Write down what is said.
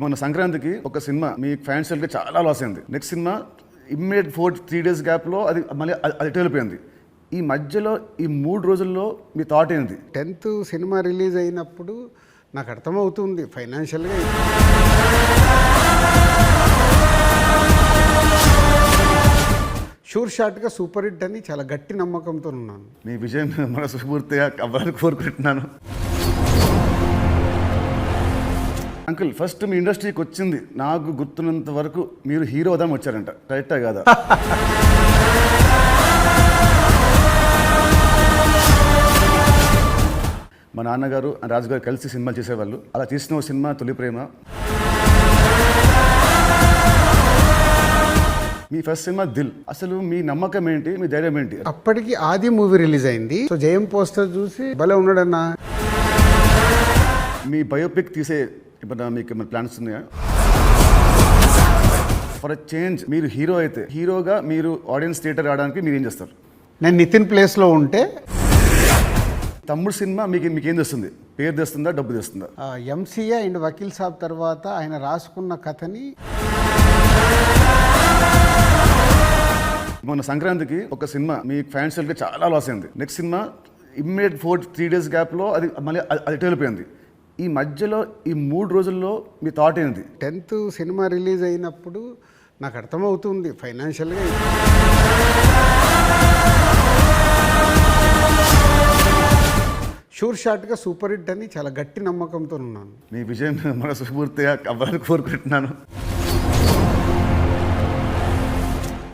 మొన్న సంక్రాంతికి ఒక సినిమా మీ ఫ్యాన్స్ కి చాలా లాస్ అయింది. నెక్స్ట్ సినిమా ఇమ్మీడియట్ 3 days గ్యాప్లో అది మళ్ళీ అది వెళ్ళిపోయింది. ఈ మధ్యలో ఈ 3 రోజుల్లో మీ థాట్ ఏంటి? 10th సినిమా రిలీజ్ అయినప్పుడు నాకు అర్థమవుతుంది ఫైనాన్షియల్గా షూర్ షాట్గా సూపర్ హిట్ అని చాలా గట్టి నమ్మకంతో ఉన్నాను. మీ విజయం మనస్ఫూర్తిగా అవ్వాలని కోరుకుంటున్నాను. అంకుల్, ఫస్ట్ మీ ఇండస్ట్రీకి వచ్చింది నాకు గుర్తున్నంత వరకు మీరు హీరో అవుదాం వచ్చారంట, కరెక్టా కాదా? మా నాన్నగారు రాజు గారు కలిసి సినిమాలు చేసేవాళ్ళు. అలా తీసిన సినిమా తొలి ప్రేమ. మీ ఫస్ట్ సినిమా దిల్. అసలు మీ నమ్మకం ఏంటి, మీ ధైర్యం ఏంటి? అప్పటికి ఆది మూవీ రిలీజ్ అయింది. సో జయం పోస్టర్ చూసి భలే ఉన్నాడన్నా. మీ బయోపిక్ తీసే ఇప్పుడు మీకు ప్లాన్స్ ఉన్నాయా? ఫర్ అ చేంజ్ మీరు హీరో అయితే, హీరోగా మీరు ఆడియన్స్ థియేటర్ రావడానికి మీరు ఏం చేస్తారు? నేను నితిన్ ప్లేస్లో ఉంటే తమ్ముడు సినిమా మీకేం తెస్తుంది? పేరు తెస్తుందా, డబ్బు తెస్తుందా? ఎంసీఏ అండ్ వకీల్ సాబ్ తర్వాత ఆయన రాసుకున్న కథని మొన్న సంక్రాంతికి ఒక సినిమా మీ ఫ్యాన్స్ కి చాలా లాస్ అయింది. నెక్స్ట్ సినిమా ఇమ్మీడియట్ 3 days గ్యాప్లో అది మళ్ళీ అది వెళ్ళిపోయింది. ఈ మధ్యలో ఈ 3 రోజుల్లో మీ థాట్ ఏంటి? 10th సినిమా రిలీజ్ అయినప్పుడు నాకు అర్థమవుతుంది ఫైనాన్షియల్గా షూర్ షాట్గా సూపర్ హిట్ అని చాలా గట్టి నమ్మకంతో ఉన్నాను. మీ విజయం మనస్ఫూర్తిగా అవ్వాలని కోరుకుంటున్నాను.